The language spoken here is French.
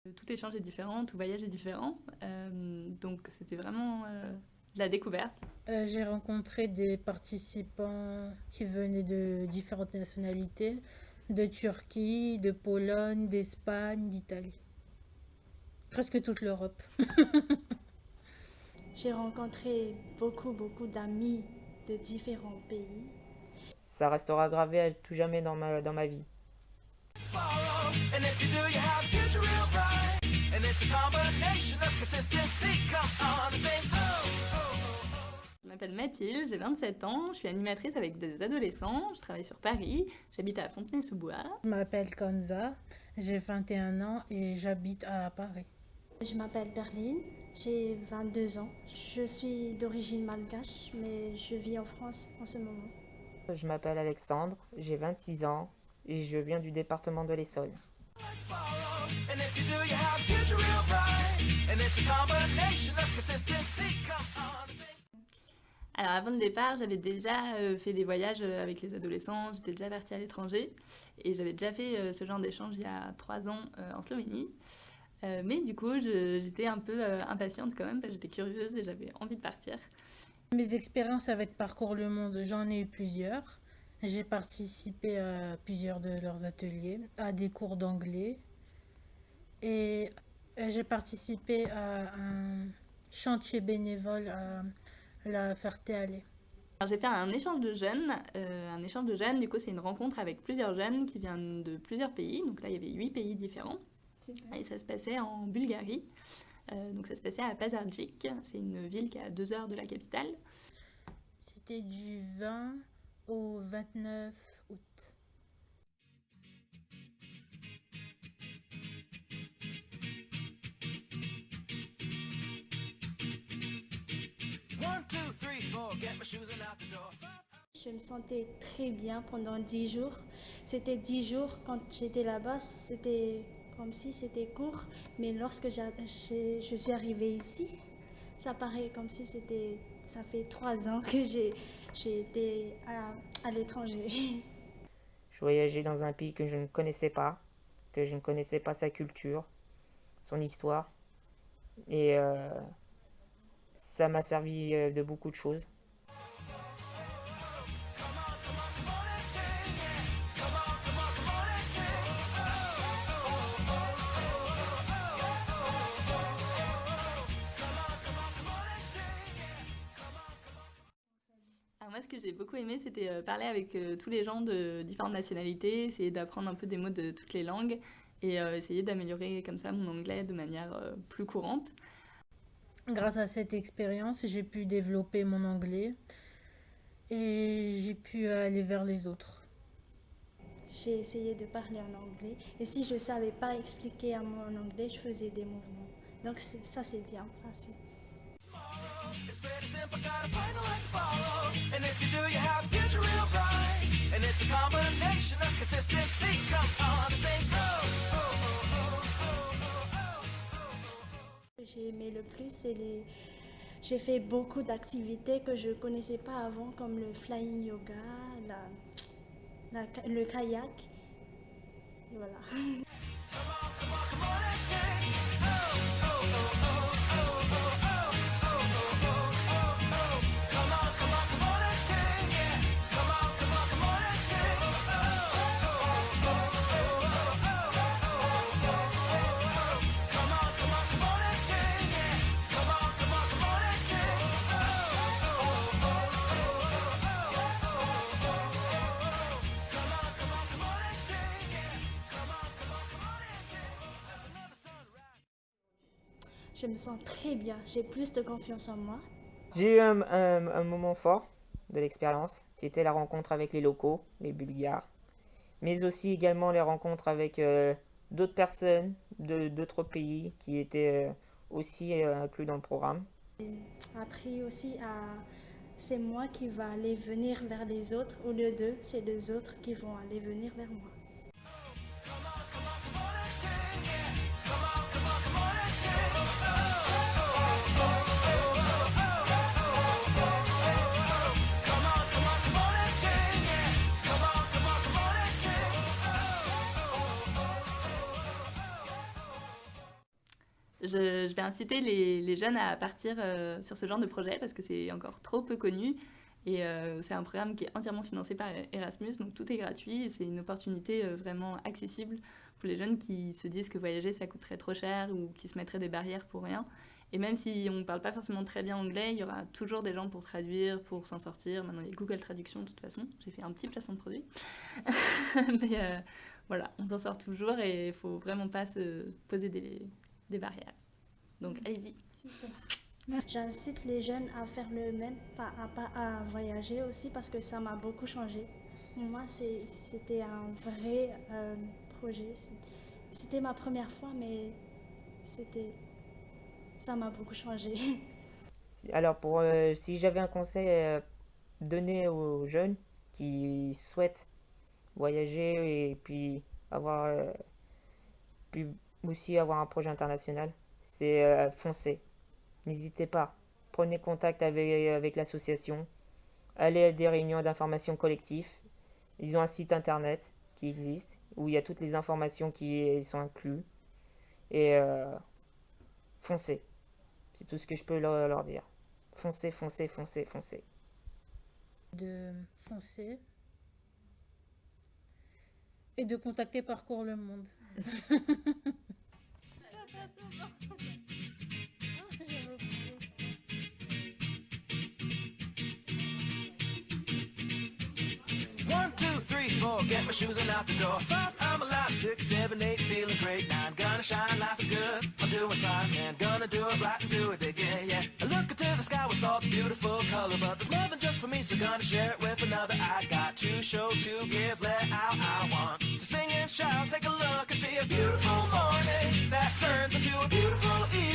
Tout échange est différent, tout voyage est différent. Donc c'était vraiment de la découverte. J'ai rencontré des participants qui venaient de différentes nationalités, de Turquie, de Pologne, d'Espagne, d'Italie. Presque toute l'Europe. J'ai rencontré beaucoup d'amis de différents pays. Ça restera gravé à tout jamais dans ma vie. Je m'appelle Mathilde, j'ai 27 ans, je suis animatrice avec des adolescents, je travaille sur Paris, j'habite à Fontenay-sous-Bois. Je m'appelle Kanza, j'ai 21 ans et j'habite à Paris. Je m'appelle Berline, j'ai 22 ans. Je suis d'origine malgache, mais je vis en France en ce moment. Je m'appelle Alexandre, j'ai 26 ans et je viens du département de l'Essonne. Alors avant le départ, j'avais déjà fait des voyages avec les adolescents, j'étais déjà partie à l'étranger et j'avais déjà fait ce genre d'échange il y a 3 ans en Slovénie. Mais du coup, j'étais un peu impatiente quand même, parce que j'étais curieuse et j'avais envie de partir. Mes expériences avec Parcours le Monde, j'en ai eu plusieurs. J'ai participé à plusieurs de leurs ateliers, à des cours d'anglais. Et j'ai participé à un chantier bénévole à la Ferté-Alais. Alors, j'ai fait un échange de jeunes. Du coup, c'est une rencontre avec plusieurs jeunes qui viennent de plusieurs pays. Donc là, il y avait 8 pays différents. Et ça se passait en Bulgarie. Donc ça se passait à Pazardzhik. C'est une ville qui est à 2 heures de la capitale. C'était du 20 au 29 août. Je me sentais très bien pendant 10 jours. C'était 10 jours quand j'étais là-bas, c'était comme si c'était court. Mais lorsque je suis arrivée ici, ça paraît comme si ça fait 3 ans que j'ai été à l'étranger. Je voyageais dans un pays que je ne connaissais pas, sa culture, son histoire. Et ça m'a servi de beaucoup de choses. Alors moi, ce que j'ai beaucoup aimé, c'était parler avec tous les gens de différentes nationalités, essayer d'apprendre un peu des mots de toutes les langues et essayer d'améliorer comme ça mon anglais de manière plus courante. Grâce à cette expérience, j'ai pu développer mon anglais et j'ai pu aller vers les autres. J'ai essayé de parler en anglais et si je ne savais pas expliquer à mon anglais, je faisais des mouvements. Donc ça c'est bien passé. Ce que j'ai aimé le plus, j'ai fait beaucoup d'activités que je ne connaissais pas avant, comme le flying yoga, le kayak. Et voilà. Je me sens très bien, j'ai plus de confiance en moi. J'ai eu un moment fort de l'expérience, qui était la rencontre avec les locaux, les Bulgares, mais aussi également les rencontres avec d'autres personnes d'autres pays qui étaient aussi inclus dans le programme. J'ai appris aussi c'est moi qui va aller venir vers les autres, au lieu d'eux, c'est les autres qui vont aller venir vers moi. je vais inciter les jeunes à partir sur ce genre de projet parce que c'est encore trop peu connu. Et c'est un programme qui est entièrement financé par Erasmus, donc tout est gratuit et c'est une opportunité vraiment accessible pour les jeunes qui se disent que voyager ça coûterait trop cher ou qui se mettraient des barrières pour rien. Et même si on ne parle pas forcément très bien anglais, il y aura toujours des gens pour traduire, pour s'en sortir. Maintenant il y a Google Traduction de toute façon, j'ai fait un petit placement de produit. Mais voilà, on s'en sort toujours et il ne faut vraiment pas se poser des barrières. Donc allez-y. Super. J'incite les jeunes à faire le même, à voyager aussi parce que ça m'a beaucoup changé. Moi, c'était un vrai projet. C'était ma première fois, mais ça m'a beaucoup changé. Alors, si j'avais un conseil à donner aux jeunes qui souhaitent voyager et puis puis aussi avoir un projet international, c'est foncer. N'hésitez pas. Prenez contact avec l'association. Allez à des réunions d'information collective. Ils ont un site internet qui existe où il y a toutes les informations qui sont incluses. Et foncez. C'est tout ce que je peux leur dire. Foncez, foncez, foncez, foncez. De foncer et de contacter Parcours le Monde. 4, get my shoes and out the door. 5, I'm alive. 6, 7, 8, feeling great. 9, gonna shine, life is good. I'm doing fine, 10, gonna do it right and do it again, yeah. I look into the sky with all the beautiful color, but there's more than just for me, so gonna share it with another. I got to show, to give, let out. I want to sing and shout, take a look and see a beautiful morning that turns into a beautiful evening.